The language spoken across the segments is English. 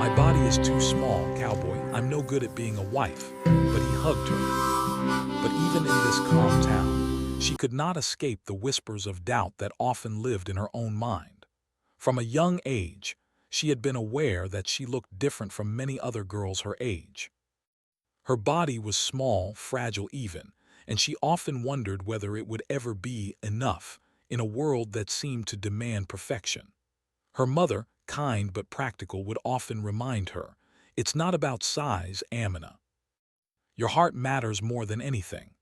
My body is too small, Cowboy. I'm no good at being a wife. But he hugged her. But even in this calm town, she could not escape the whispers of doubt that often lived in her own mind. From a young age, she had been aware that she looked different from many other girls her age. Her body was small, fragile even, and she often wondered whether it would ever be enough in a world that seemed to demand perfection. Her mother, kind but practical, would often remind her, "It's not about size, Amina. Your heart matters more than anything."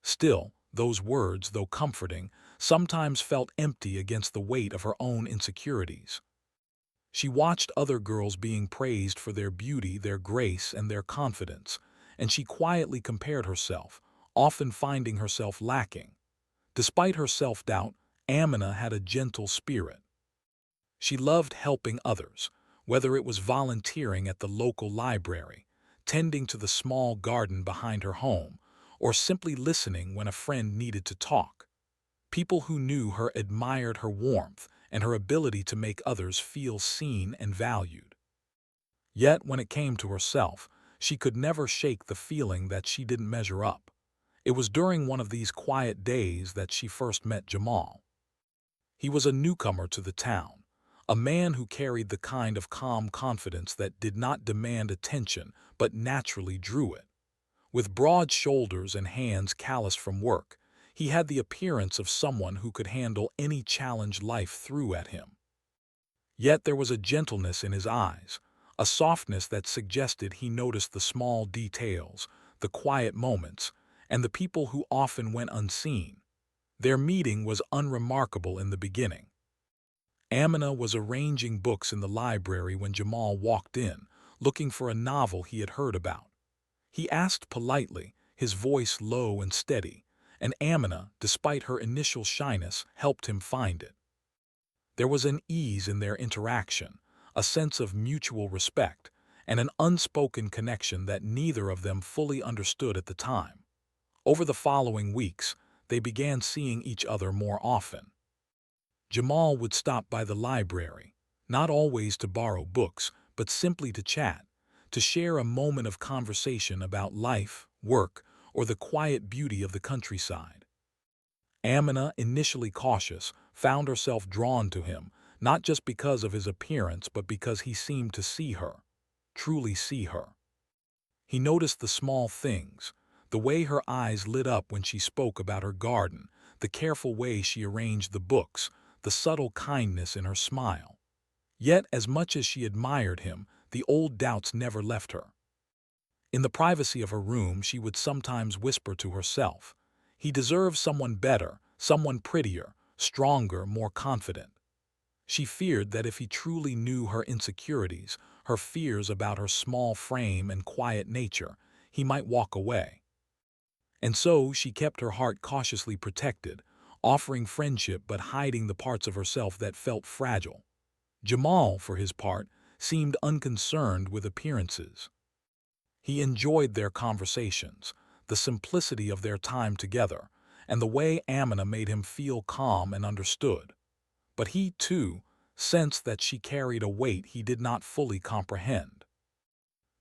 Still, those words, though comforting, sometimes felt empty against the weight of her own insecurities. She watched other girls being praised for their beauty, their grace, and their confidence, and she quietly compared herself, often finding herself lacking. Despite her self-doubt, Amina had a gentle spirit. She loved helping others, whether it was volunteering at the local library, tending to the small garden behind her home, or simply listening when a friend needed to talk. People who knew her admired her warmth and her ability to make others feel seen and valued. Yet, when it came to herself, she could never shake the feeling that she didn't measure up. It was during one of these quiet days that she first met Jamal. He was a newcomer to the town, a man who carried the kind of calm confidence that did not demand attention but naturally drew it. With broad shoulders and hands calloused from work, he had the appearance of someone who could handle any challenge life threw at him. Yet there was a gentleness in his eyes, a softness that suggested he noticed the small details, the quiet moments, and the people who often went unseen. Their meeting was unremarkable in the beginning. Amina was arranging books in the library when Jamal walked in, looking for a novel he had heard about. He asked politely, his voice low and steady, and Amina, despite her initial shyness, helped him find it. There was an ease in their interaction, a sense of mutual respect, and an unspoken connection that neither of them fully understood at the time. Over the following weeks, they began seeing each other more often. Jamal would stop by the library, not always to borrow books, but simply to chat, to share a moment of conversation about life, work, or the quiet beauty of the countryside. Amina, initially cautious, found herself drawn to him, not just because of his appearance but because he seemed to see her, truly see her. He noticed the small things, the way her eyes lit up when she spoke about her garden, the careful way she arranged the books, the subtle kindness in her smile. Yet, as much as she admired him, the old doubts never left her. In the privacy of her room, she would sometimes whisper to herself, "He deserves someone better, someone prettier, stronger, more confident." She feared that if he truly knew her insecurities, her fears about her small frame and quiet nature, he might walk away. And so she kept her heart cautiously protected, offering friendship but hiding the parts of herself that felt fragile. Jamal, for his part, seemed unconcerned with appearances. He enjoyed their conversations, the simplicity of their time together, and the way Amina made him feel calm and understood. But he, too, sensed that she carried a weight he did not fully comprehend.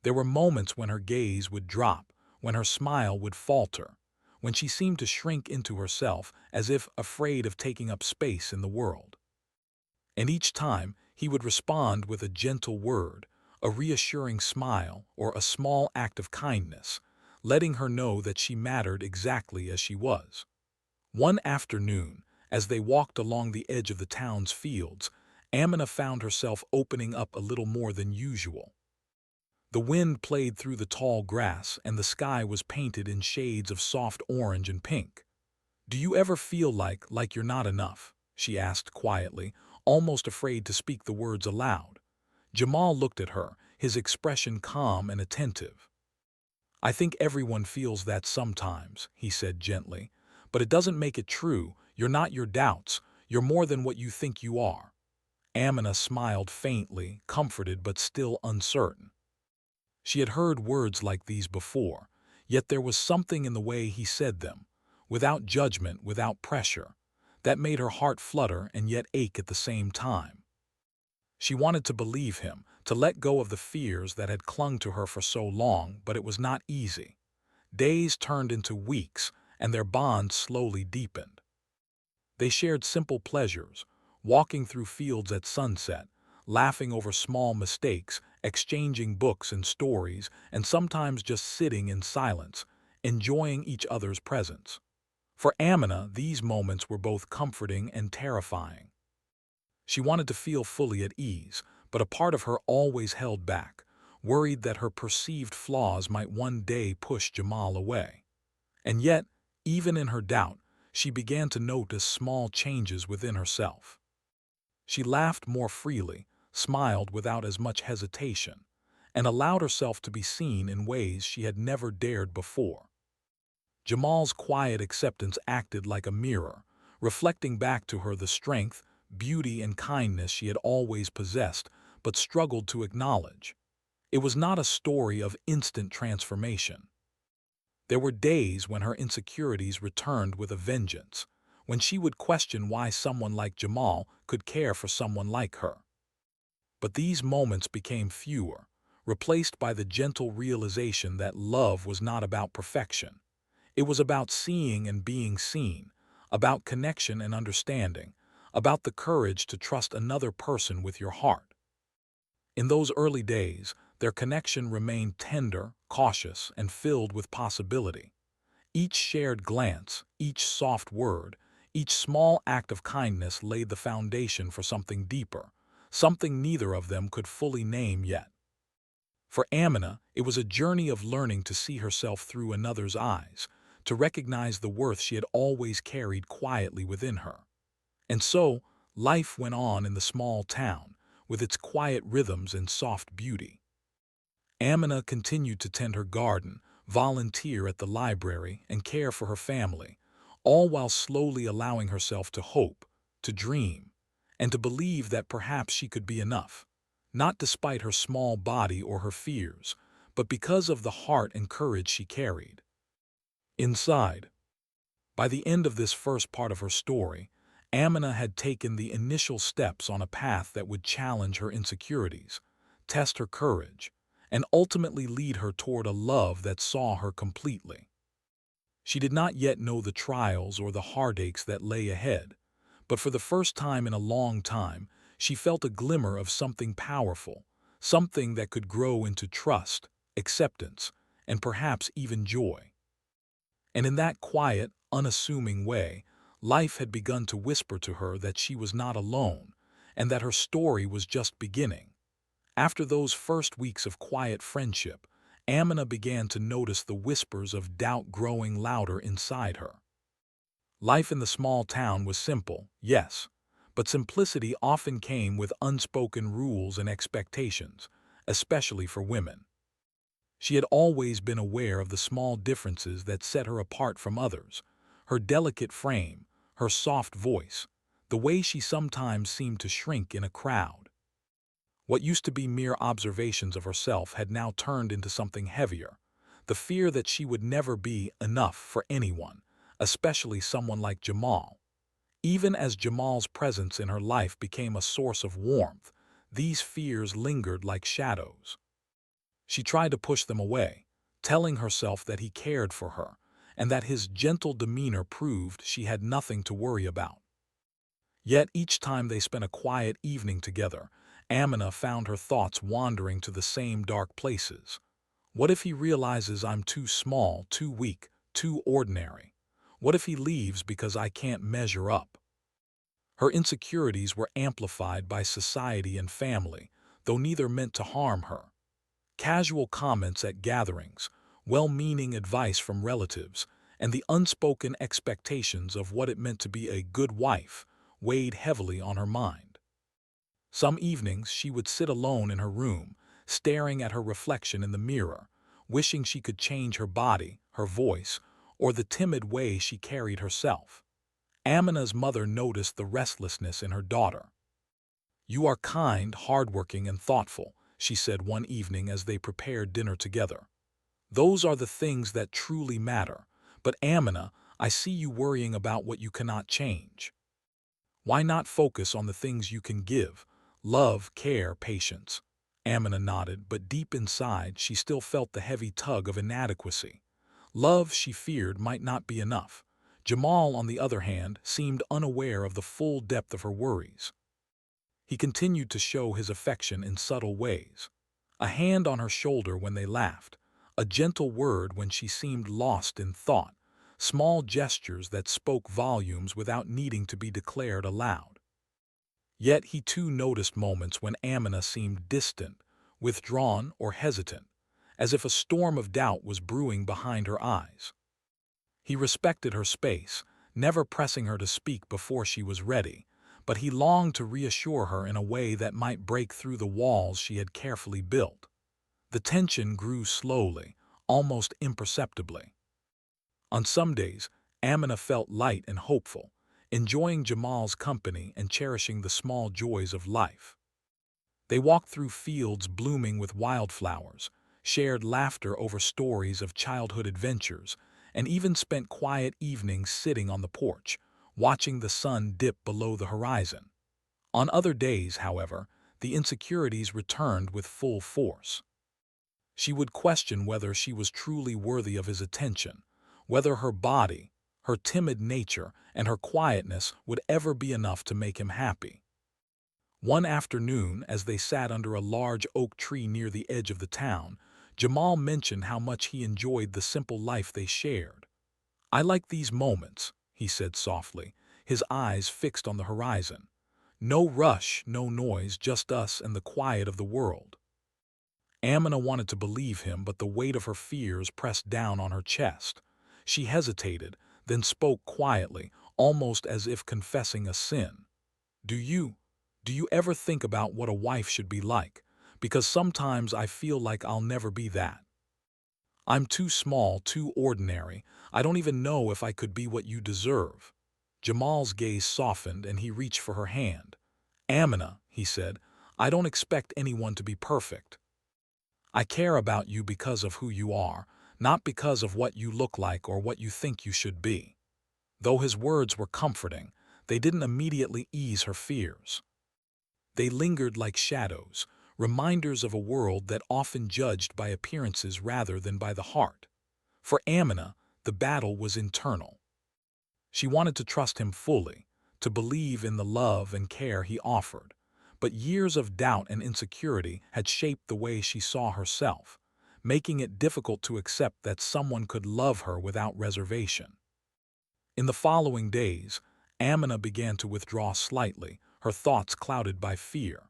There were moments when her gaze would drop, when her smile would falter, when she seemed to shrink into herself as if afraid of taking up space in the world. And each time, he would respond with a gentle word, a reassuring smile, or a small act of kindness, letting her know that she mattered exactly as she was. One afternoon, as they walked along the edge of the town's fields, Amina found herself opening up a little more than usual. The wind played through the tall grass and the sky was painted in shades of soft orange and pink. "Do you ever feel like you're not enough?" she asked quietly, almost afraid to speak the words aloud. Jamal looked at her, his expression calm and attentive. "I think everyone feels that sometimes," he said gently, "but it doesn't make it true. You're not your doubts. You're more than what you think you are." Amina smiled faintly, comforted but still uncertain. She had heard words like these before, yet there was something in the way he said them, without judgment, without pressure, that made her heart flutter and yet ache at the same time. She wanted to believe him, to let go of the fears that had clung to her for so long, but it was not easy. Days turned into weeks, and their bond slowly deepened. They shared simple pleasures, walking through fields at sunset, laughing over small mistakes, exchanging books and stories, and sometimes just sitting in silence, enjoying each other's presence. For Amina, these moments were both comforting and terrifying. She wanted to feel fully at ease, but a part of her always held back, worried that her perceived flaws might one day push Jamal away. And yet, even in her doubt, she began to notice small changes within herself. She laughed more freely, smiled without as much hesitation, and allowed herself to be seen in ways she had never dared before. Jamal's quiet acceptance acted like a mirror, reflecting back to her the strength, beauty, and kindness she had always possessed but struggled to acknowledge. It was not a story of instant transformation. There were days when her insecurities returned with a vengeance, when she would question why someone like Jamal could care for someone like her. But these moments became fewer, replaced by the gentle realization that love was not about perfection. It was about seeing and being seen, about connection and understanding, about the courage to trust another person with your heart. In those early days, their connection remained tender, cautious, and filled with possibility. Each shared glance, each soft word, each small act of kindness laid the foundation for something deeper, something neither of them could fully name yet. For Amina, it was a journey of learning to see herself through another's eyes, to recognize the worth she had always carried quietly within her. And so, life went on in the small town, with its quiet rhythms and soft beauty. Amina continued to tend her garden, volunteer at the library, and care for her family, all while slowly allowing herself to hope, to dream, and to believe that perhaps she could be enough, not despite her small body or her fears, but because of the heart and courage she carried. Inside, by the end of this first part of her story, Amina had taken the initial steps on a path that would challenge her insecurities, test her courage, and ultimately lead her toward a love that saw her completely. She did not yet know the trials or the heartaches that lay ahead, but for the first time in a long time, she felt a glimmer of something powerful, something that could grow into trust, acceptance, and perhaps even joy. And in that quiet, unassuming way, life had begun to whisper to her that she was not alone, and that her story was just beginning. After those first weeks of quiet friendship, Amina began to notice the whispers of doubt growing louder inside her. Life in the small town was simple, yes, but simplicity often came with unspoken rules and expectations, especially for women. She had always been aware of the small differences that set her apart from others: her delicate frame, her soft voice, the way she sometimes seemed to shrink in a crowd. What used to be mere observations of herself had now turned into something heavier: the fear that she would never be enough for anyone, especially someone like Jamal. Even as Jamal's presence in her life became a source of warmth, these fears lingered like shadows. She tried to push them away, telling herself that he cared for her, and that his gentle demeanor proved she had nothing to worry about. Yet each time they spent a quiet evening together, Amina found her thoughts wandering to the same dark places. What if he realizes I'm too small, too weak, too ordinary? What if he leaves because I can't measure up? Her insecurities were amplified by society and family, though neither meant to harm her. Casual comments at gatherings, well-meaning advice from relatives, and the unspoken expectations of what it meant to be a good wife weighed heavily on her mind. Some evenings she would sit alone in her room, staring at her reflection in the mirror, wishing she could change her body, her voice, or the timid way she carried herself. Amina's mother noticed the restlessness in her daughter. "You are kind, hardworking, and thoughtful," she said one evening as they prepared dinner together. "Those are the things that truly matter. But Amina, I see you worrying about what you cannot change. Why not focus on the things you can give: love, care, patience?" Amina nodded, but deep inside she still felt the heavy tug of inadequacy. Love, she feared, might not be enough. Jamal, on the other hand, seemed unaware of the full depth of her worries. He continued to show his affection in subtle ways. A hand on her shoulder when they laughed, a gentle word when she seemed lost in thought, small gestures that spoke volumes without needing to be declared aloud. Yet he too noticed moments when Amina seemed distant, withdrawn, or hesitant, as if a storm of doubt was brewing behind her eyes. He respected her space, never pressing her to speak before she was ready, but he longed to reassure her in a way that might break through the walls she had carefully built. The tension grew slowly, almost imperceptibly. On some days, Amina felt light and hopeful, enjoying Jamal's company and cherishing the small joys of life. They walked through fields blooming with wildflowers, shared laughter over stories of childhood adventures, and even spent quiet evenings sitting on the porch, watching the sun dip below the horizon. On other days, however, the insecurities returned with full force. She would question whether she was truly worthy of his attention, whether her body, her timid nature, and her quietness would ever be enough to make him happy. One afternoon, as they sat under a large oak tree near the edge of the town, Jamal mentioned how much he enjoyed the simple life they shared. "I like these moments," he said softly, his eyes fixed on the horizon. "No rush, no noise, just us and the quiet of the world." Amina wanted to believe him, but the weight of her fears pressed down on her chest. She hesitated, then spoke quietly, almost as if confessing a sin. "Do you, do you ever think about what a wife should be like? Because sometimes I feel like I'll never be that. I'm too small, too ordinary. I don't even know if I could be what you deserve." Jamal's gaze softened and he reached for her hand. "Amina," he said, "I don't expect anyone to be perfect. I care about you because of who you are, not because of what you look like or what you think you should be." Though his words were comforting, they didn't immediately ease her fears. They lingered like shadows, reminders of a world that often judged by appearances rather than by the heart. For Amina, the battle was internal. She wanted to trust him fully, to believe in the love and care he offered. But years of doubt and insecurity had shaped the way she saw herself, making it difficult to accept that someone could love her without reservation. In the following days, Amina began to withdraw slightly, her thoughts clouded by fear.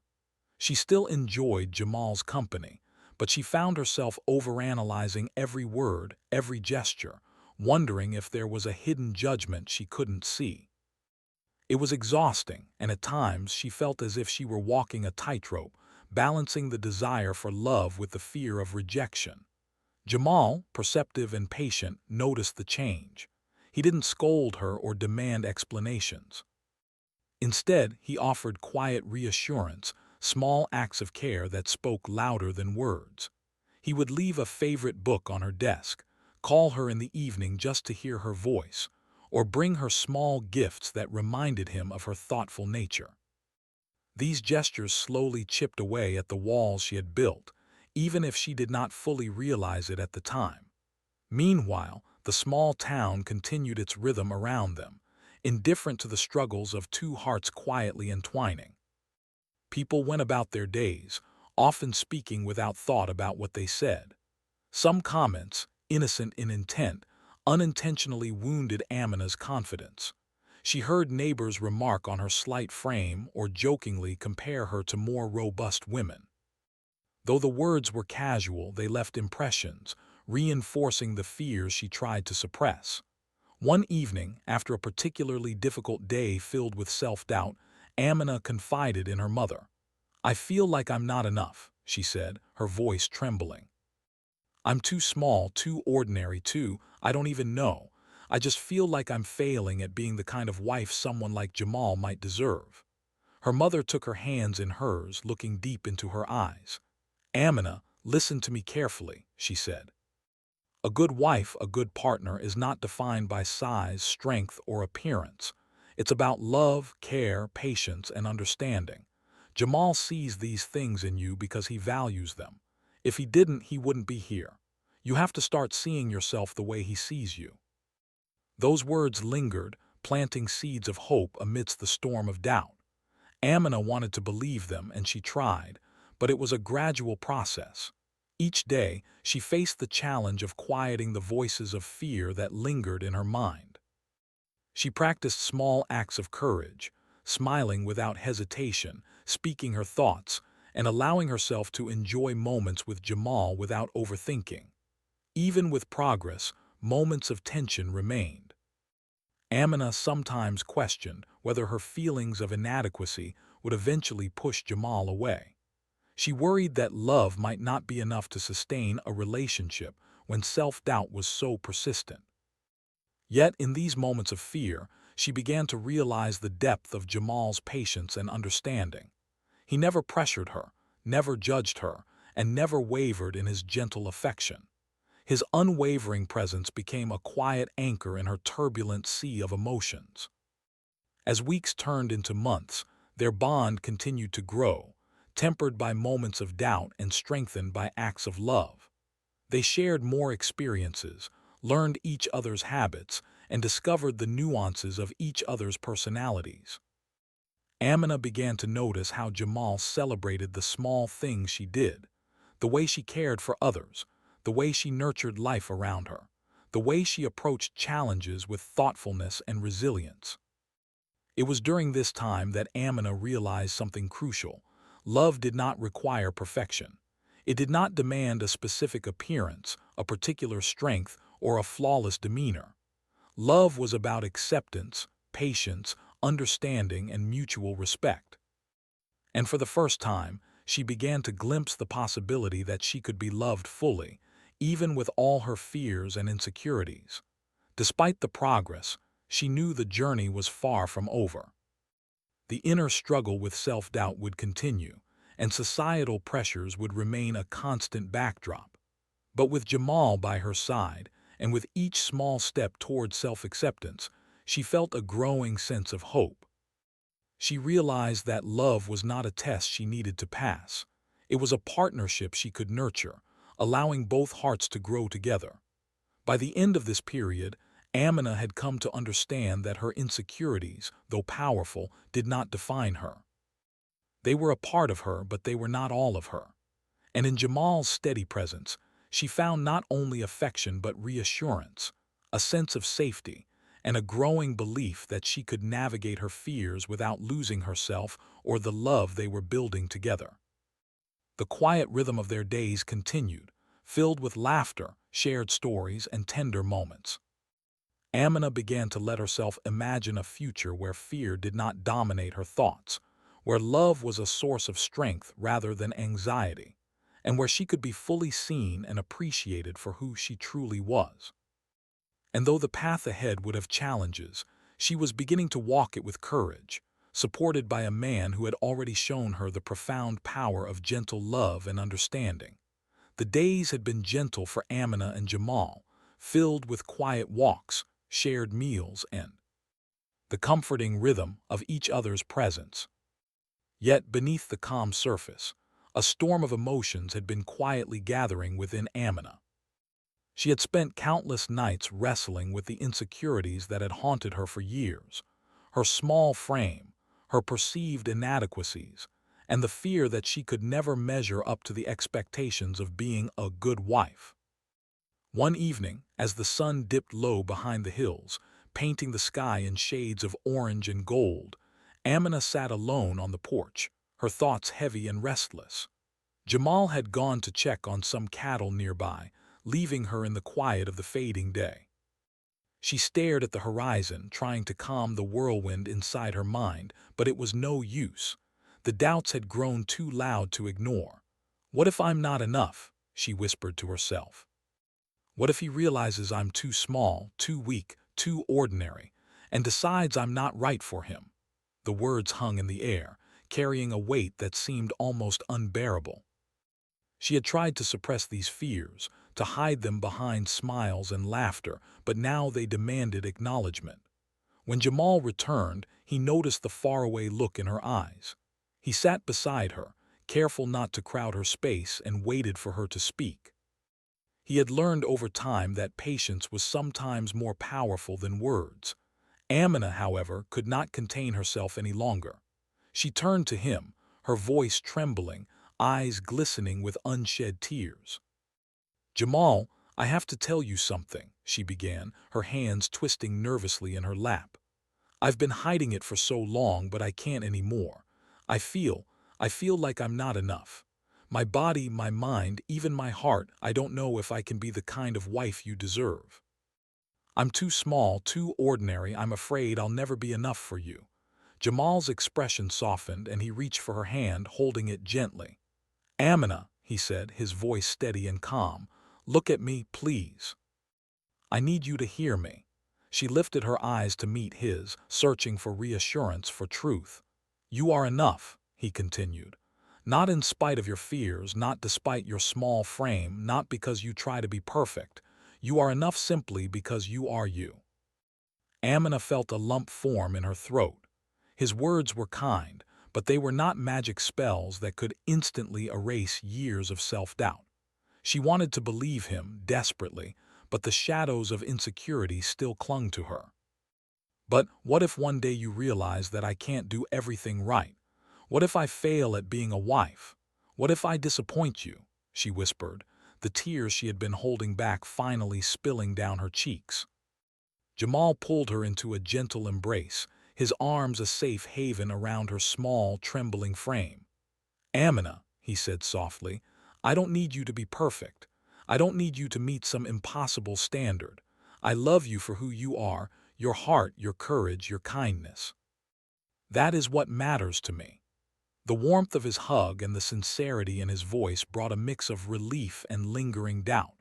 She still enjoyed Jamal's company, but she found herself overanalyzing every word, every gesture, wondering if there was a hidden judgment she couldn't see. It was exhausting, and at times she felt as if she were walking a tightrope, balancing the desire for love with the fear of rejection. Jamal, perceptive and patient, noticed the change. He didn't scold her or demand explanations. Instead, he offered quiet reassurance, small acts of care that spoke louder than words. He would leave a favorite book on her desk, call her in the evening just to hear her voice, or bring her small gifts that reminded him of her thoughtful nature. These gestures slowly chipped away at the walls she had built, even if she did not fully realize it at the time. Meanwhile, the small town continued its rhythm around them, indifferent to the struggles of two hearts quietly entwining. People went about their days, often speaking without thought about what they said. Some comments, innocent in intent, unintentionally wounded Amina's confidence. She heard neighbors remark on her slight frame or jokingly compare her to more robust women. Though the words were casual, they left impressions, reinforcing the fears she tried to suppress. One evening, after a particularly difficult day filled with self-doubt, Amina confided in her mother. "I feel like I'm not enough," she said, her voice trembling. "I'm too small, too ordinary, I don't even know. I just feel like I'm failing at being the kind of wife someone like Jamal might deserve." Her mother took her hands in hers, looking deep into her eyes. "Amina, listen to me carefully," she said. "A good wife, a good partner is not defined by size, strength, or appearance. It's about love, care, patience, and understanding. Jamal sees these things in you because he values them. If he didn't, he wouldn't be here. You have to start seeing yourself the way he sees you." Those words lingered, planting seeds of hope amidst the storm of doubt. Amina wanted to believe them, and she tried, but it was a gradual process. Each day, she faced the challenge of quieting the voices of fear that lingered in her mind. She practiced small acts of courage, smiling without hesitation, speaking her thoughts, and allowing herself to enjoy moments with Jamal without overthinking. Even with progress, moments of tension remained. Amina sometimes questioned whether her feelings of inadequacy would eventually push Jamal away. She worried that love might not be enough to sustain a relationship when self-doubt was so persistent. Yet, in these moments of fear, she began to realize the depth of Jamal's patience and understanding. He never pressured her, never judged her, and never wavered in his gentle affection. His unwavering presence became a quiet anchor in her turbulent sea of emotions. As weeks turned into months, their bond continued to grow, tempered by moments of doubt and strengthened by acts of love. They shared more experiences, learned each other's habits, and discovered the nuances of each other's personalities. Amina began to notice how Jamal celebrated the small things she did, the way she cared for others, the way she nurtured life around her, the way she approached challenges with thoughtfulness and resilience. It was during this time that Amina realized something crucial. Love did not require perfection. It did not demand a specific appearance, a particular strength, or a flawless demeanor. Love was about acceptance, patience, understanding, and mutual respect. And for the first time, she began to glimpse the possibility that she could be loved fully, even with all her fears and insecurities. Despite the progress, she knew the journey was far from over. The inner struggle with self-doubt would continue, and societal pressures would remain a constant backdrop. But with Jamal by her side, and with each small step toward self-acceptance, she felt a growing sense of hope. She realized that love was not a test she needed to pass. It was a partnership she could nurture, allowing both hearts to grow together. By the end of this period, Amina had come to understand that her insecurities, though powerful, did not define her. They were a part of her, but they were not all of her. And in Jamal's steady presence, she found not only affection but reassurance, a sense of safety, and a growing belief that she could navigate her fears without losing herself or the love they were building together. The quiet rhythm of their days continued, filled with laughter, shared stories, and tender moments. Amina began to let herself imagine a future where fear did not dominate her thoughts, where love was a source of strength rather than anxiety, and where she could be fully seen and appreciated for who she truly was. And though the path ahead would have challenges, she was beginning to walk it with courage, supported by a man who had already shown her the profound power of gentle love and understanding. The days had been gentle for Amina and Jamal, filled with quiet walks, shared meals, and the comforting rhythm of each other's presence. Yet beneath the calm surface, a storm of emotions had been quietly gathering within Amina. She had spent countless nights wrestling with the insecurities that had haunted her for years, her small frame, her perceived inadequacies, and the fear that she could never measure up to the expectations of being a good wife. One evening, as the sun dipped low behind the hills, painting the sky in shades of orange and gold, Amina sat alone on the porch, her thoughts heavy and restless. Jamal had gone to check on some cattle nearby, leaving her in the quiet of the fading day. She stared at the horizon, trying to calm the whirlwind inside her mind, but it was no use. The doubts had grown too loud to ignore. "What if I'm not enough?" she whispered to herself. "What if he realizes I'm too small, too weak, too ordinary, and decides I'm not right for him?" The words hung in the air, carrying a weight that seemed almost unbearable. She had tried to suppress these fears, to hide them behind smiles and laughter, but now they demanded acknowledgement. When Jamal returned, he noticed the faraway look in her eyes. He sat beside her, careful not to crowd her space, and waited for her to speak. He had learned over time that patience was sometimes more powerful than words. Amina, however, could not contain herself any longer. She turned to him, her voice trembling, eyes glistening with unshed tears. "Jamal, I have to tell you something," she began, her hands twisting nervously in her lap. "I've been hiding it for so long, but I can't anymore. I feel, I feel like I'm not enough. My body, my mind, even my heart, I don't know if I can be the kind of wife you deserve. I'm too small, too ordinary, I'm afraid I'll never be enough for you." Jamal's expression softened and he reached for her hand, holding it gently. "Amina," he said, his voice steady and calm, "look at me, please. I need you to hear me." She lifted her eyes to meet his, searching for reassurance, for truth. "You are enough," he continued. "Not in spite of your fears, not despite your small frame, not because you try to be perfect. You are enough simply because you are you." Amina felt a lump form in her throat. His words were kind, but they were not magic spells that could instantly erase years of self-doubt. She wanted to believe him, desperately, but the shadows of insecurity still clung to her. "But what if one day you realize that I can't do everything right? What if I fail at being a wife? What if I disappoint you?" she whispered, the tears she had been holding back finally spilling down her cheeks. Jamal pulled her into a gentle embrace, his arms a safe haven around her small, trembling frame. "Amina," he said softly, "I don't need you to be perfect. I don't need you to meet some impossible standard. I love you for who you are, your heart, your courage, your kindness. That is what matters to me." The warmth of his hug and the sincerity in his voice brought a mix of relief and lingering doubt.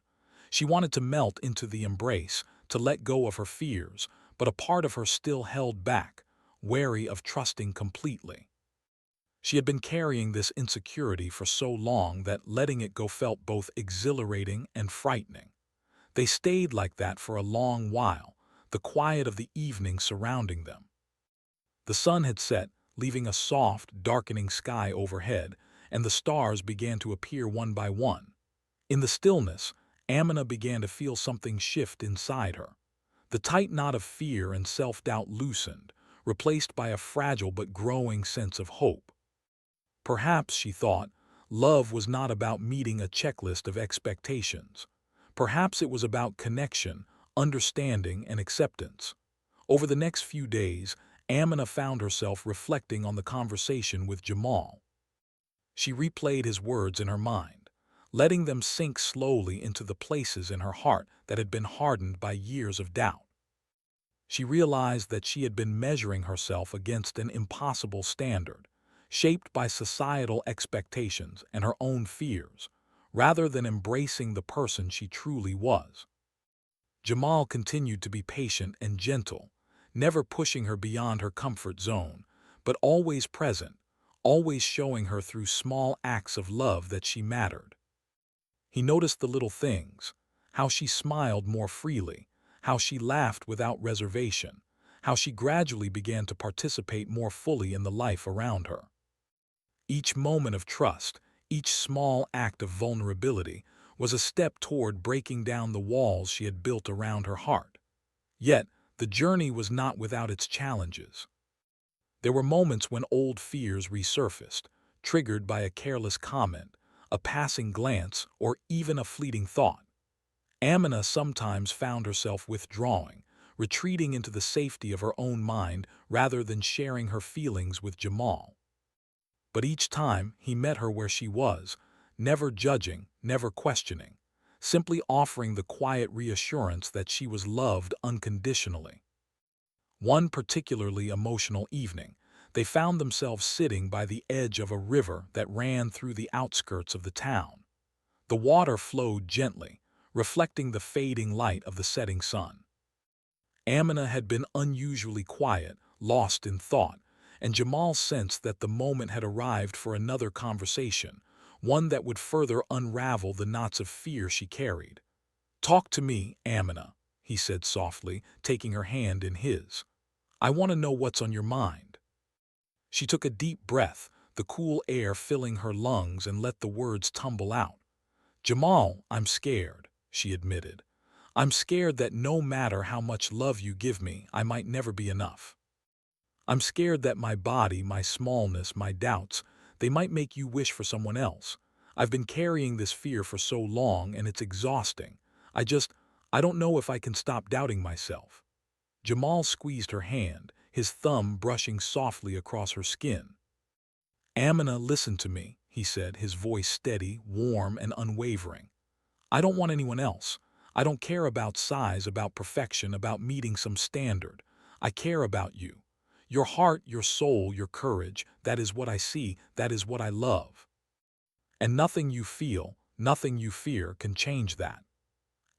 She wanted to melt into the embrace, to let go of her fears, but a part of her still held back, wary of trusting completely. She had been carrying this insecurity for so long that letting it go felt both exhilarating and frightening. They stayed like that for a long while, the quiet of the evening surrounding them. The sun had set, leaving a soft, darkening sky overhead, and the stars began to appear one by one. In the stillness, Amina began to feel something shift inside her. The tight knot of fear and self-doubt loosened, replaced by a fragile but growing sense of hope. Perhaps, she thought, love was not about meeting a checklist of expectations. Perhaps it was about connection, understanding, and acceptance. Over the next few days, Amina found herself reflecting on the conversation with Jamal. She replayed his words in her mind, letting them sink slowly into the places in her heart that had been hardened by years of doubt. She realized that she had been measuring herself against an impossible standard, shaped by societal expectations and her own fears, rather than embracing the person she truly was. Jamal continued to be patient and gentle, never pushing her beyond her comfort zone, but always present, always showing her through small acts of love that she mattered. He noticed the little things, how she smiled more freely, how she laughed without reservation, how she gradually began to participate more fully in the life around her. Each moment of trust, each small act of vulnerability, was a step toward breaking down the walls she had built around her heart. Yet, the journey was not without its challenges. There were moments when old fears resurfaced, triggered by a careless comment, a passing glance, or even a fleeting thought. Amina sometimes found herself withdrawing, retreating into the safety of her own mind rather than sharing her feelings with Jamal. But each time he met her where she was, never judging, never questioning, simply offering the quiet reassurance that she was loved unconditionally. One particularly emotional evening, they found themselves sitting by the edge of a river that ran through the outskirts of the town. The water flowed gently, reflecting the fading light of the setting sun. Amina had been unusually quiet, lost in thought, and Jamal sensed that the moment had arrived for another conversation, one that would further unravel the knots of fear she carried. "Talk to me, Amina," he said softly, taking her hand in his. "I want to know what's on your mind." She took a deep breath, the cool air filling her lungs, and let the words tumble out. "Jamal, I'm scared," she admitted. "I'm scared that no matter how much love you give me, I might never be enough. I'm scared that my body, my smallness, my doubts, they might make you wish for someone else. I've been carrying this fear for so long, and it's exhausting. I don't know if I can stop doubting myself." Jamal squeezed her hand, his thumb brushing softly across her skin. "Amina, listen to me," he said, his voice steady, warm, and unwavering. "I don't want anyone else. I don't care about size, about perfection, about meeting some standard. I care about you. Your heart, your soul, your courage, that is what I see, that is what I love. And nothing you feel, nothing you fear can change that."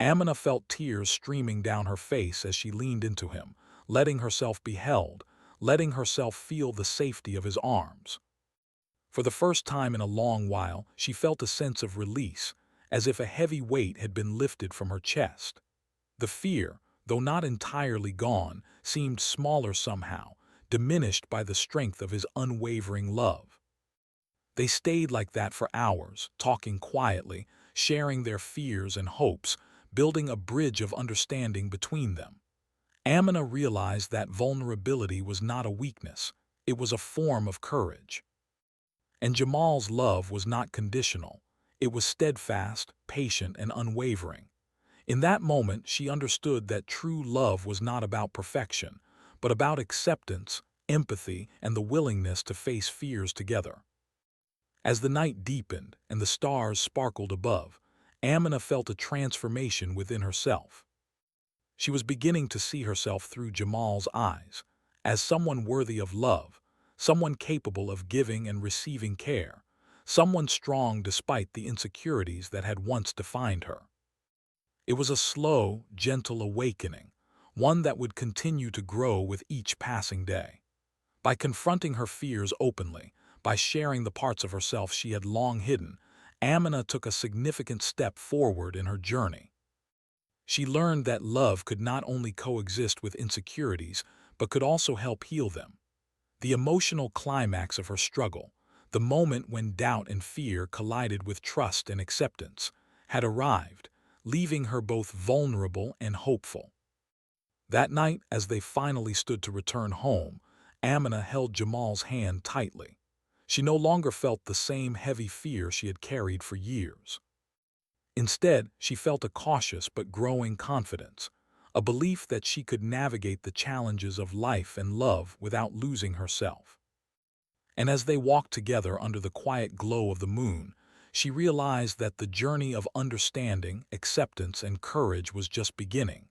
Amina felt tears streaming down her face as she leaned into him, letting herself be held, letting herself feel the safety of his arms. For the first time in a long while, she felt a sense of release, as if a heavy weight had been lifted from her chest. The fear, though not entirely gone, seemed smaller somehow, diminished by the strength of his unwavering love. They stayed like that for hours, talking quietly, sharing their fears and hopes, building a bridge of understanding between them. Amina realized that vulnerability was not a weakness, it was a form of courage. And Jamal's love was not conditional. It was steadfast, patient, and unwavering. In that moment, she understood that true love was not about perfection, but about acceptance, empathy, and the willingness to face fears together. As the night deepened and the stars sparkled above, Amina felt a transformation within herself. She was beginning to see herself through Jamal's eyes, as someone worthy of love, someone capable of giving and receiving care, someone strong despite the insecurities that had once defined her. It was a slow, gentle awakening, one that would continue to grow with each passing day. By confronting her fears openly, by sharing the parts of herself she had long hidden, Amina took a significant step forward in her journey. She learned that love could not only coexist with insecurities, but could also help heal them. The emotional climax of her struggle, the moment when doubt and fear collided with trust and acceptance, had arrived, leaving her both vulnerable and hopeful. That night, as they finally stood to return home, Amina held Jamal's hand tightly. She no longer felt the same heavy fear she had carried for years. Instead, she felt a cautious but growing confidence, a belief that she could navigate the challenges of life and love without losing herself. And as they walked together under the quiet glow of the moon, she realized that the journey of understanding, acceptance, and courage was just beginning.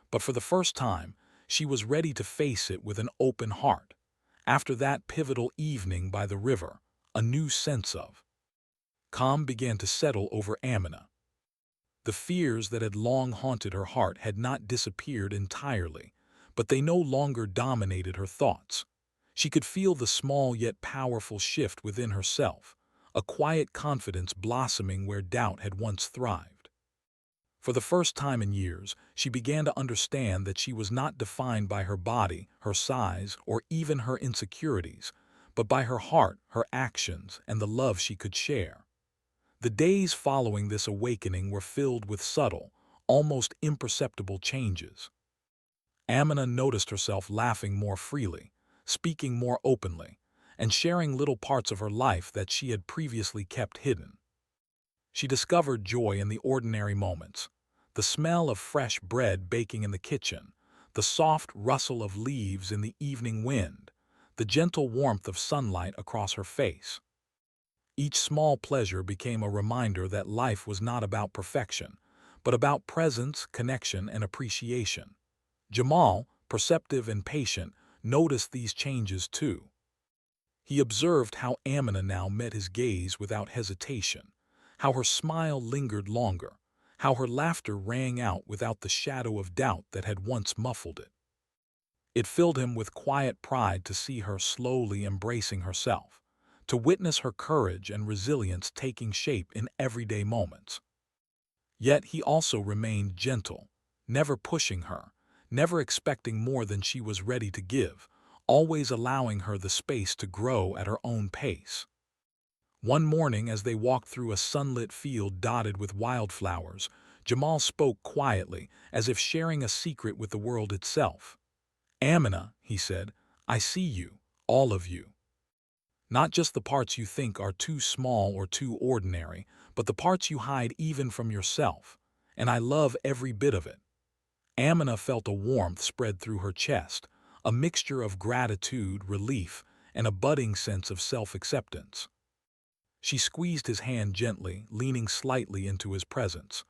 But for the first time, she was ready to face it with an open heart. After that pivotal evening by the river, a new sense of calm began to settle over Amina. The fears that had long haunted her heart had not disappeared entirely, but they no longer dominated her thoughts. She could feel the small yet powerful shift within herself, a quiet confidence blossoming where doubt had once thrived. For the first time in years, she began to understand that she was not defined by her body, her size, or even her insecurities, but by her heart, her actions, and the love she could share. The days following this awakening were filled with subtle, almost imperceptible changes. Amina noticed herself laughing more freely, speaking more openly, and sharing little parts of her life that she had previously kept hidden. She discovered joy in the ordinary moments, the smell of fresh bread baking in the kitchen, the soft rustle of leaves in the evening wind, the gentle warmth of sunlight across her face. Each small pleasure became a reminder that life was not about perfection, but about presence, connection, and appreciation. Jamal, perceptive and patient, noticed these changes too. He observed how Amina now met his gaze without hesitation, how her smile lingered longer, how her laughter rang out without the shadow of doubt that had once muffled it. It filled him with quiet pride to see her slowly embracing herself, to witness her courage and resilience taking shape in everyday moments. Yet he also remained gentle, never pushing her, never expecting more than she was ready to give, always allowing her the space to grow at her own pace. One morning, as they walked through a sunlit field dotted with wildflowers, Jamal spoke quietly, as if sharing a secret with the world itself. "Amina," he said, "I see you, all of you. Not just the parts you think are too small or too ordinary, but the parts you hide even from yourself. And I love every bit of it." Amina felt a warmth spread through her chest, a mixture of gratitude, relief, and a budding sense of self-acceptance. She squeezed his hand gently, leaning slightly into his presence.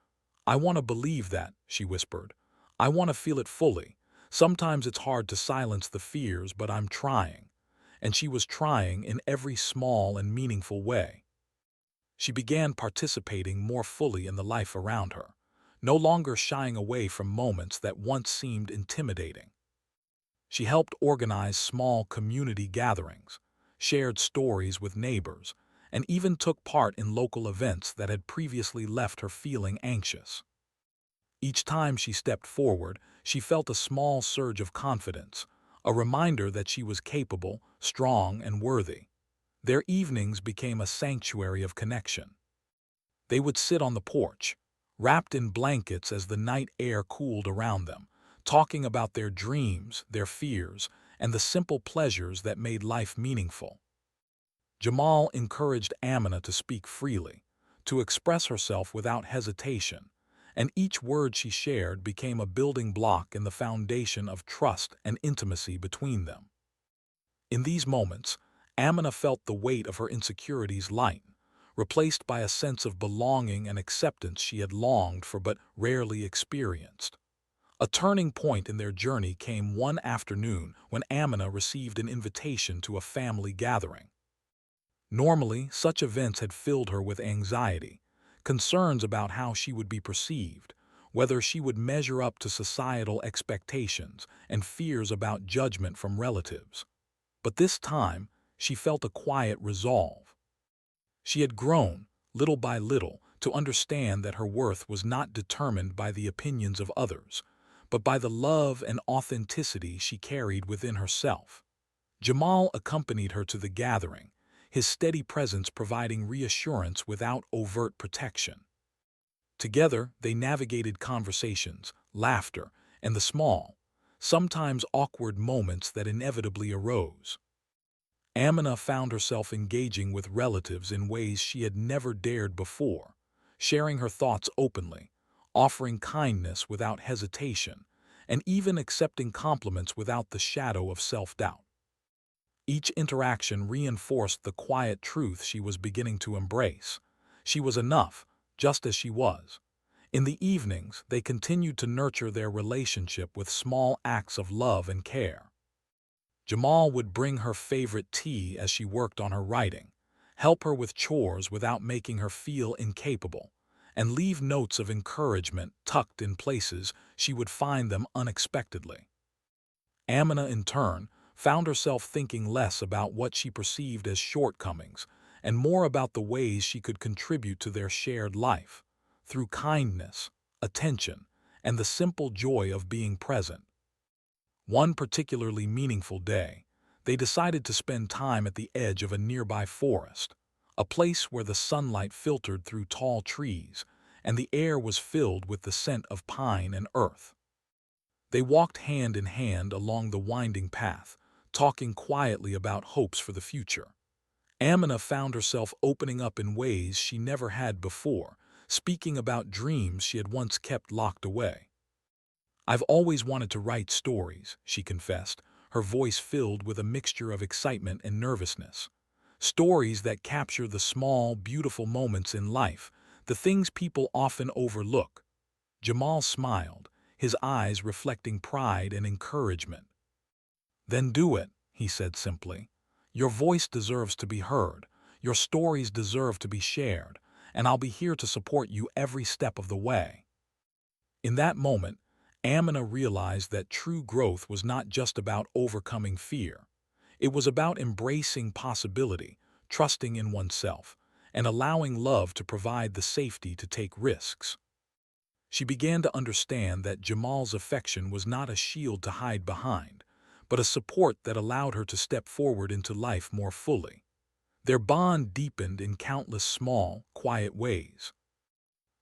"I want to believe that," she whispered. "I want to feel it fully. Sometimes it's hard to silence the fears, but I'm trying." And she was trying in every small and meaningful way. She began participating more fully in the life around her, no longer shying away from moments that once seemed intimidating. She helped organize small community gatherings, shared stories with neighbors, and even took part in local events that had previously left her feeling anxious. Each time she stepped forward, she felt a small surge of confidence, a reminder that she was capable, strong, and worthy. Their evenings became a sanctuary of connection. They would sit on the porch, wrapped in blankets as the night air cooled around them, talking about their dreams, their fears, and the simple pleasures that made life meaningful. Jamal encouraged Amina to speak freely, to express herself without hesitation, and each word she shared became a building block in the foundation of trust and intimacy between them. In these moments, Amina felt the weight of her insecurities lighten, replaced by a sense of belonging and acceptance she had longed for but rarely experienced. A turning point in their journey came one afternoon when Amina received an invitation to a family gathering. Normally, such events had filled her with anxiety, concerns about how she would be perceived, whether she would measure up to societal expectations, and fears about judgment from relatives. But this time, she felt a quiet resolve. She had grown, little by little, to understand that her worth was not determined by the opinions of others, but by the love and authenticity she carried within herself. Jamal accompanied her to the gathering, his steady presence providing reassurance without overt protection. Together, they navigated conversations, laughter, and the small, sometimes awkward moments that inevitably arose. Amina found herself engaging with relatives in ways she had never dared before, sharing her thoughts openly, offering kindness without hesitation, and even accepting compliments without the shadow of self-doubt. Each interaction reinforced the quiet truth she was beginning to embrace. She was enough, just as she was. In the evenings, they continued to nurture their relationship with small acts of love and care. Jamal would bring her favorite tea as she worked on her writing, help her with chores without making her feel incapable, and leave notes of encouragement tucked in places she would find them unexpectedly. Amina, in turn, found herself thinking less about what she perceived as shortcomings and more about the ways she could contribute to their shared life, through kindness, attention, and the simple joy of being present. One particularly meaningful day, they decided to spend time at the edge of a nearby forest, a place where the sunlight filtered through tall trees and the air was filled with the scent of pine and earth. They walked hand in hand along the winding path, talking quietly about hopes for the future. Amina found herself opening up in ways she never had before, speaking about dreams she had once kept locked away. "I've always wanted to write stories," she confessed, her voice filled with a mixture of excitement and nervousness. "Stories that capture the small, beautiful moments in life, the things people often overlook." Jamal smiled, his eyes reflecting pride and encouragement. "Then do it," he said simply. "Your voice deserves to be heard, your stories deserve to be shared, and I'll be here to support you every step of the way." In that moment, Amina realized that true growth was not just about overcoming fear. It was about embracing possibility, trusting in oneself, and allowing love to provide the safety to take risks. She began to understand that Jamal's affection was not a shield to hide behind, but a support that allowed her to step forward into life more fully. Their bond deepened in countless small, quiet ways.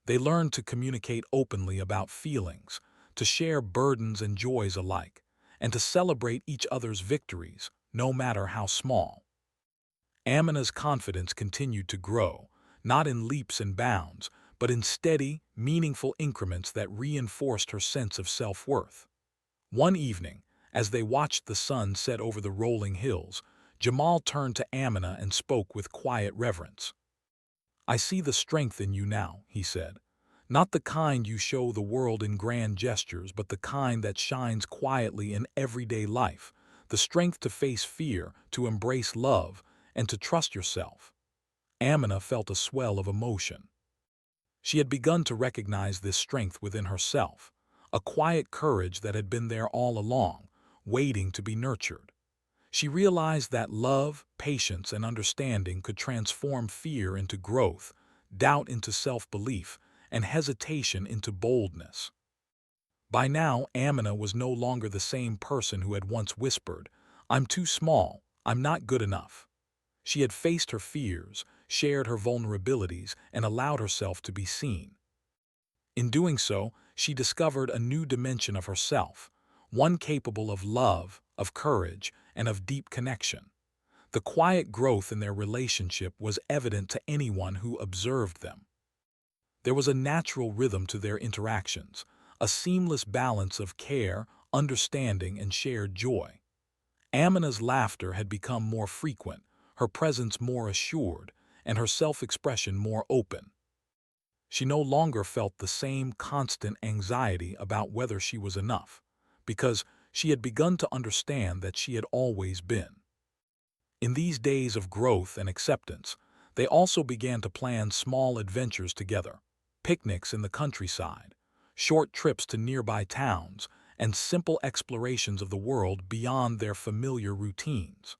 They learned to communicate openly about feelings, to share burdens and joys alike, and to celebrate each other's victories, no matter how small. Amina's confidence continued to grow, not in leaps and bounds, but in steady, meaningful increments that reinforced her sense of self-worth. One evening, as they watched the sun set over the rolling hills, Jamal turned to Amina and spoke with quiet reverence. "I see the strength in you now," he said. "Not the kind you show the world in grand gestures, but the kind that shines quietly in everyday life, the strength to face fear, to embrace love, and to trust yourself." Amina felt a swell of emotion. She had begun to recognize this strength within herself, a quiet courage that had been there all along, waiting to be nurtured. She realized that love, patience, and understanding could transform fear into growth, doubt into self-belief, and hesitation into boldness. By now, Amina was no longer the same person who had once whispered, "I'm too small, I'm not good enough." She had faced her fears, shared her vulnerabilities, and allowed herself to be seen. In doing so, she discovered a new dimension of herself, one capable of love, of courage, and of deep connection. The quiet growth in their relationship was evident to anyone who observed them. There was a natural rhythm to their interactions, a seamless balance of care, understanding, and shared joy. Amina's laughter had become more frequent, her presence more assured, and her self-expression more open. She no longer felt the same constant anxiety about whether she was enough, because she had begun to understand that she had always been. In these days of growth and acceptance, they also began to plan small adventures together, picnics in the countryside, short trips to nearby towns, and simple explorations of the world beyond their familiar routines.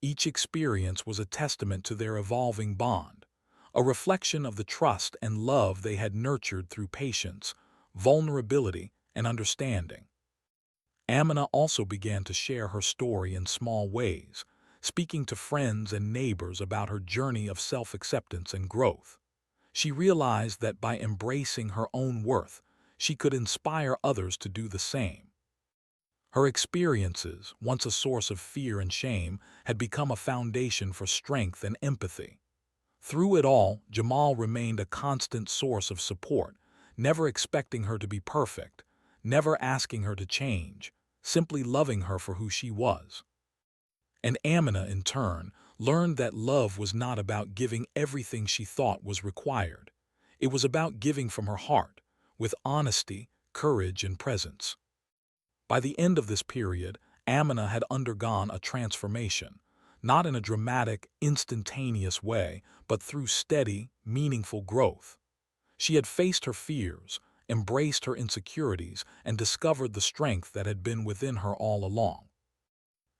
Each experience was a testament to their evolving bond, a reflection of the trust and love they had nurtured through patience, vulnerability, and understanding. Amina also began to share her story in small ways, speaking to friends and neighbors about her journey of self-acceptance and growth. She realized that by embracing her own worth, she could inspire others to do the same. Her experiences, once a source of fear and shame, had become a foundation for strength and empathy. Through it all, Jamal remained a constant source of support, never expecting her to be perfect, never asking her to change, simply loving her for who she was. And Amina, in turn, learned that love was not about giving everything she thought was required. It was about giving from her heart, with honesty, courage, and presence. By the end of this period, Amina had undergone a transformation, not in a dramatic, instantaneous way, but through steady, meaningful growth. She had faced her fears, embraced her insecurities, and discovered the strength that had been within her all along.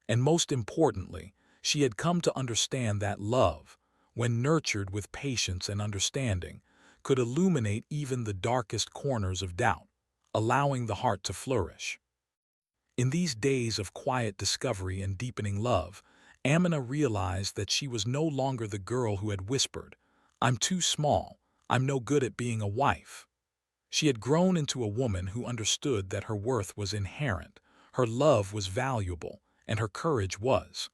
And most importantly, she had come to understand that love, when nurtured with patience and understanding, could illuminate even the darkest corners of doubt, allowing the heart to flourish. In these days of quiet discovery and deepening love, Amina realized that she was no longer the girl who had whispered, "I'm too small, I'm no good at being a wife." She had grown into a woman who understood that her worth was inherent, her love was valuable, and her courage was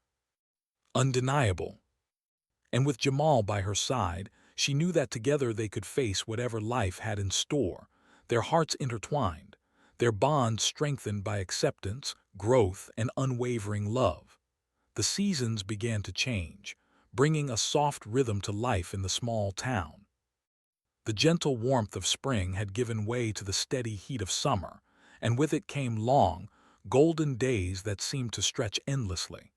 undeniable. And with Jamal by her side, she knew that together they could face whatever life had in store, their hearts intertwined, their bonds strengthened by acceptance, growth, and unwavering love. The seasons began to change, bringing a soft rhythm to life in the small town. The gentle warmth of spring had given way to the steady heat of summer, and with it came long, golden days that seemed to stretch endlessly.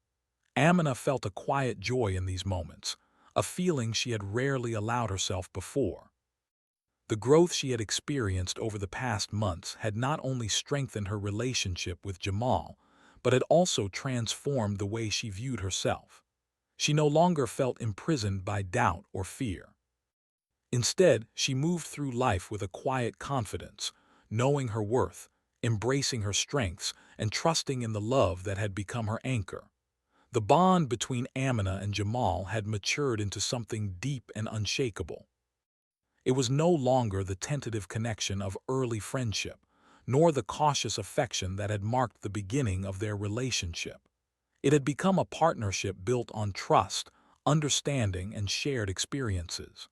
Amina felt a quiet joy in these moments, a feeling she had rarely allowed herself before. The growth she had experienced over the past months had not only strengthened her relationship with Jamal, but had also transformed the way she viewed herself. She no longer felt imprisoned by doubt or fear. Instead, she moved through life with a quiet confidence, knowing her worth, embracing her strengths and trusting in the love that had become her anchor. The bond between Amina and Jamal had matured into something deep and unshakable. It was no longer the tentative connection of early friendship, nor the cautious affection that had marked the beginning of their relationship. It had become a partnership built on trust, understanding, and shared experiences.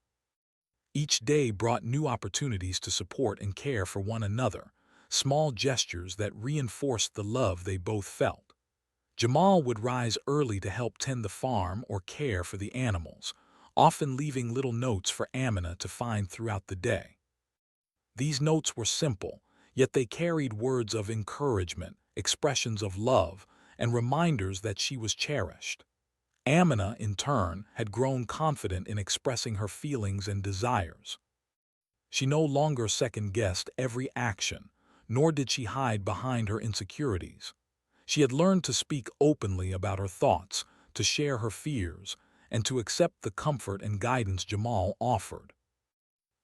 Each day brought new opportunities to support and care for one another, small gestures that reinforced the love they both felt. Jamal would rise early to help tend the farm or care for the animals, often leaving little notes for Amina to find throughout the day. These notes were simple, yet they carried words of encouragement, expressions of love, and reminders that she was cherished. Amina, in turn, had grown confident in expressing her feelings and desires. She no longer second-guessed every action, nor did she hide behind her insecurities. She had learned to speak openly about her thoughts, to share her fears, and to accept the comfort and guidance Jamal offered.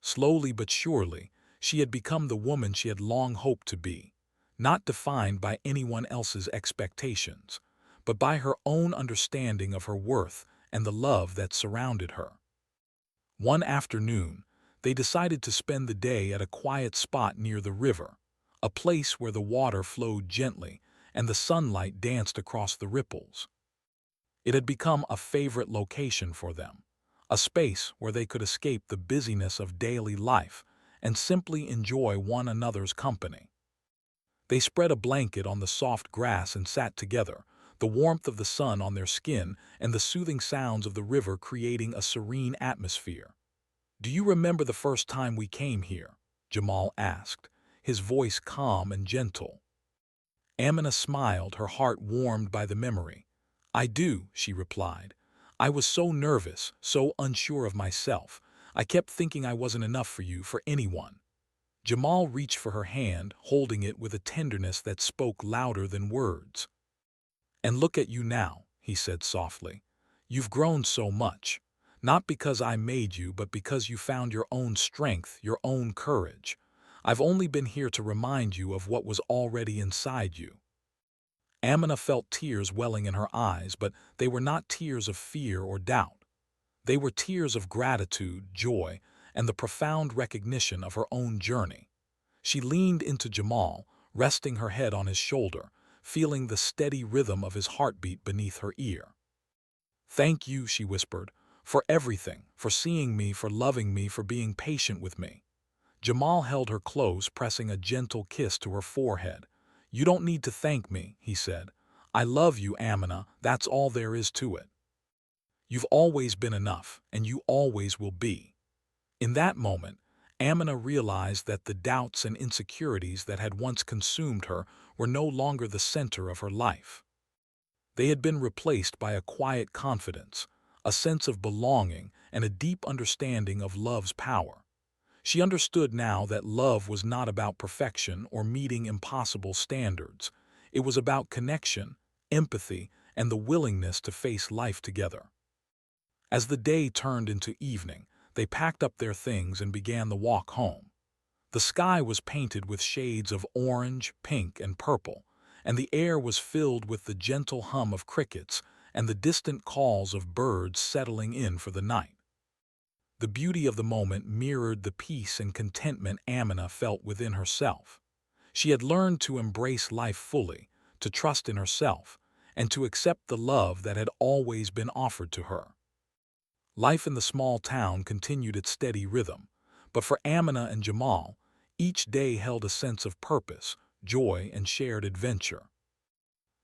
Slowly but surely, she had become the woman she had long hoped to be, not defined by anyone else's expectations, but by her own understanding of her worth and the love that surrounded her. One afternoon, they decided to spend the day at a quiet spot near the river, a place where the water flowed gently and the sunlight danced across the ripples. It had become a favorite location for them, a space where they could escape the busyness of daily life and simply enjoy one another's company. They spread a blanket on the soft grass and sat together, the warmth of the sun on their skin and the soothing sounds of the river creating a serene atmosphere. "Do you remember the first time we came here?" Jamal asked, his voice calm and gentle. Amina smiled, her heart warmed by the memory. "I do," she replied. "I was so nervous, so unsure of myself. I kept thinking I wasn't enough for you, for anyone." Jamal reached for her hand, holding it with a tenderness that spoke louder than words. "And look at you now," he said softly. "You've grown so much. Not because I made you, but because you found your own strength, your own courage. I've only been here to remind you of what was already inside you." Amina felt tears welling in her eyes, but they were not tears of fear or doubt. They were tears of gratitude, joy, and the profound recognition of her own journey. She leaned into Jamal, resting her head on his shoulder, feeling the steady rhythm of his heartbeat beneath her ear. "Thank you," she whispered, "for everything, for seeing me, for loving me, for being patient with me." Jamal held her close, pressing a gentle kiss to her forehead. "You don't need to thank me," he said. "I love you, Amina, that's all there is to it. You've always been enough, and you always will be." In that moment, Amina realized that the doubts and insecurities that had once consumed her were no longer the center of her life. They had been replaced by a quiet confidence, a sense of belonging, and a deep understanding of love's power. She understood now that love was not about perfection or meeting impossible standards. It was about connection, empathy, and the willingness to face life together. As the day turned into evening, they packed up their things and began the walk home. The sky was painted with shades of orange, pink, and purple, and the air was filled with the gentle hum of crickets and the distant calls of birds settling in for the night. The beauty of the moment mirrored the peace and contentment Amina felt within herself. She had learned to embrace life fully, to trust in herself, and to accept the love that had always been offered to her. Life in the small town continued its steady rhythm, but for Amina and Jamal, each day held a sense of purpose, joy, and shared adventure.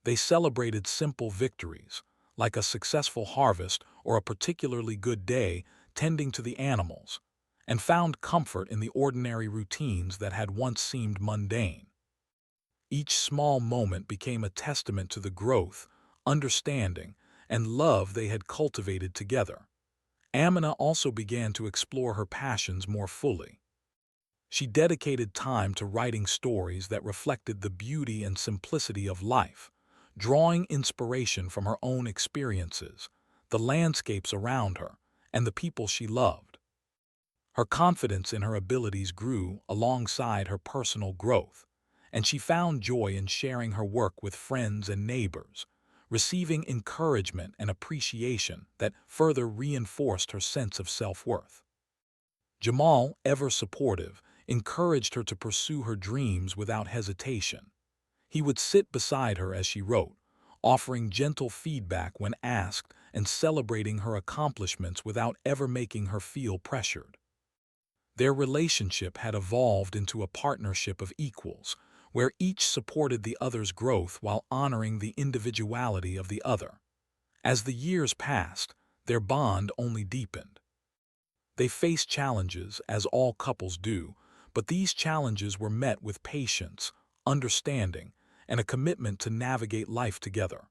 They celebrated simple victories, like a successful harvest or a particularly good day tending to the animals, and found comfort in the ordinary routines that had once seemed mundane. Each small moment became a testament to the growth, understanding, and love they had cultivated together. Amina also began to explore her passions more fully. She dedicated time to writing stories that reflected the beauty and simplicity of life, drawing inspiration from her own experiences, the landscapes around her, and the people she loved. Her confidence in her abilities grew alongside her personal growth, and she found joy in sharing her work with friends and neighbors, receiving encouragement and appreciation that further reinforced her sense of self-worth. Jamal, ever supportive, encouraged her to pursue her dreams without hesitation. He would sit beside her as she wrote, offering gentle feedback when asked and celebrating her accomplishments without ever making her feel pressured. Their relationship had evolved into a partnership of equals, where each supported the other's growth while honoring the individuality of the other. As the years passed, their bond only deepened. They faced challenges, as all couples do, but these challenges were met with patience, understanding, and a commitment to navigate life together.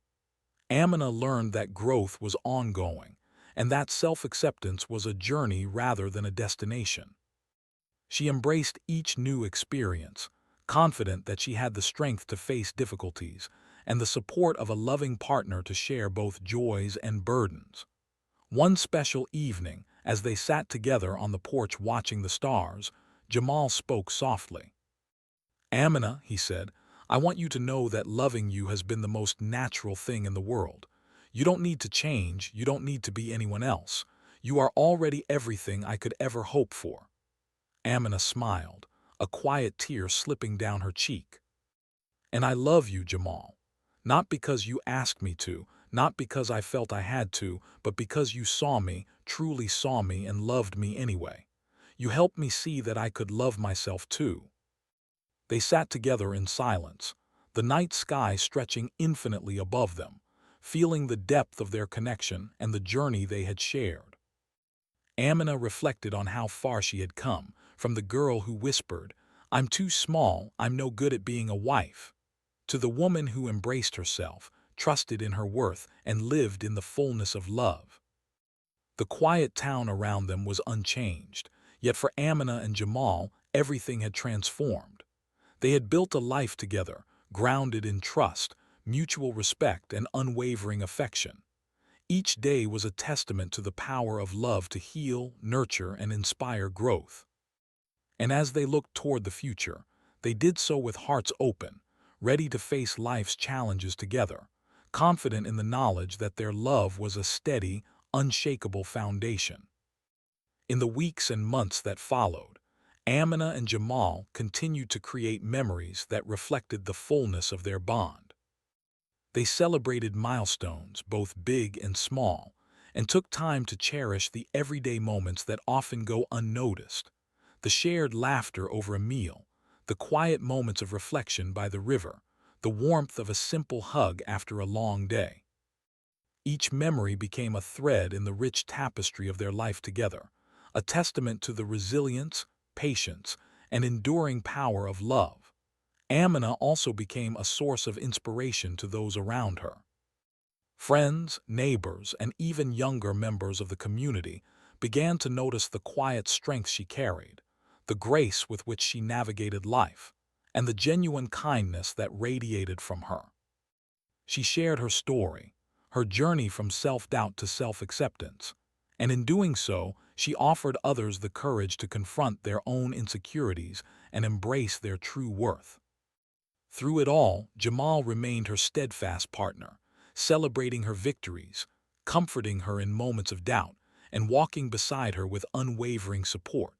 Amina learned that growth was ongoing, and that self-acceptance was a journey rather than a destination. She embraced each new experience, confident that she had the strength to face difficulties and the support of a loving partner to share both joys and burdens. One special evening, as they sat together on the porch watching the stars, Jamal spoke softly. "Amina," he said, "I want you to know that loving you has been the most natural thing in the world. You don't need to change, you don't need to be anyone else. You are already everything I could ever hope for." Amina smiled, a quiet tear slipping down her cheek. "And I love you, Jamal. Not because you asked me to, not because I felt I had to, but because you saw me, truly saw me and loved me anyway. You helped me see that I could love myself too." They sat together in silence, the night sky stretching infinitely above them, feeling the depth of their connection and the journey they had shared. Amina reflected on how far she had come, from the girl who whispered, "I'm too small, I'm no good at being a wife," to the woman who embraced herself, trusted in her worth, and lived in the fullness of love. The quiet town around them was unchanged, yet for Amina and Jamal, everything had transformed. They had built a life together, grounded in trust, mutual respect, and unwavering affection. Each day was a testament to the power of love to heal, nurture, and inspire growth. And as they looked toward the future, they did so with hearts open, ready to face life's challenges together, confident in the knowledge that their love was a steady, unshakable foundation. In the weeks and months that followed, Amina and Jamal continued to create memories that reflected the fullness of their bond. They celebrated milestones, both big and small, and took time to cherish the everyday moments that often go unnoticed. The shared laughter over a meal, the quiet moments of reflection by the river, the warmth of a simple hug after a long day. Each memory became a thread in the rich tapestry of their life together, a testament to the resilience, patience, and enduring power of love. Amina also became a source of inspiration to those around her. Friends, neighbors, and even younger members of the community began to notice the quiet strength she carried, the grace with which she navigated life, and the genuine kindness that radiated from her. She shared her story, her journey from self-doubt to self-acceptance, and in doing so, she offered others the courage to confront their own insecurities and embrace their true worth. Through it all, Jamal remained her steadfast partner, celebrating her victories, comforting her in moments of doubt, and walking beside her with unwavering support.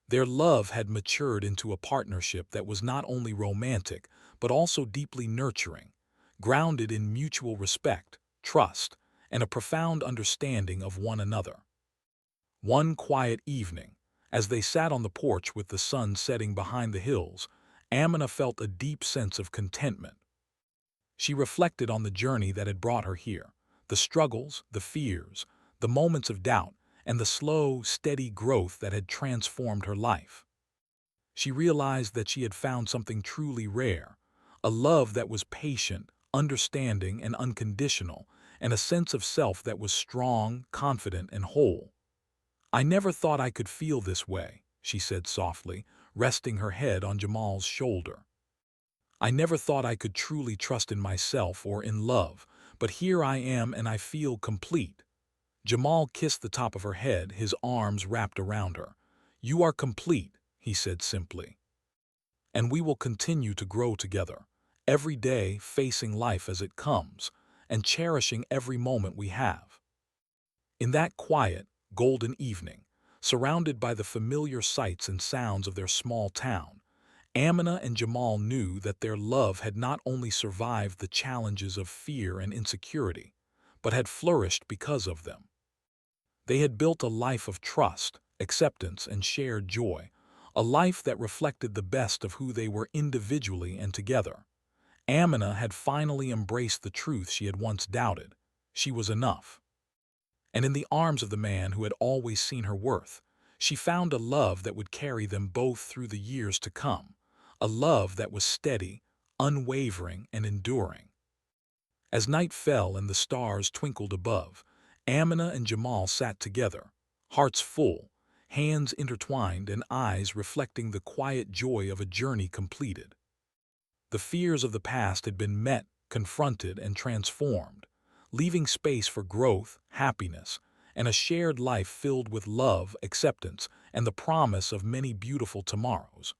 Their love had matured into a partnership that was not only romantic, but also deeply nurturing, grounded in mutual respect, trust, and a profound understanding of one another. One quiet evening, as they sat on the porch with the sun setting behind the hills, Amina felt a deep sense of contentment. She reflected on the journey that had brought her here, the struggles, the fears, the moments of doubt, and the slow, steady growth that had transformed her life. She realized that she had found something truly rare, a love that was patient, understanding, and unconditional, and a sense of self that was strong, confident, and whole. "I never thought I could feel this way," she said softly, resting her head on Jamal's shoulder. "I never thought I could truly trust in myself or in love, but here I am and I feel complete." Jamal kissed the top of her head, his arms wrapped around her. "You are complete," he said simply. and we will continue to grow together, every day facing life as it comes and cherishing every moment we have. In that quiet, golden evening, surrounded by the familiar sights and sounds of their small town, Amina and Jamal knew that their love had not only survived the challenges of fear and insecurity, but had flourished because of them. They had built a life of trust, acceptance, and shared joy, a life that reflected the best of who they were individually and together. Amina had finally embraced the truth she had once doubted. She was enough. And in the arms of the man who had always seen her worth, she found a love that would carry them both through the years to come, a love that was steady, unwavering, and enduring. As night fell and the stars twinkled above, Amina and Jamal sat together, hearts full, hands intertwined, and eyes reflecting the quiet joy of a journey completed. The fears of the past had been met, confronted, and transformed, leaving space for growth, happiness, and a shared life filled with love, acceptance, and the promise of many beautiful tomorrows.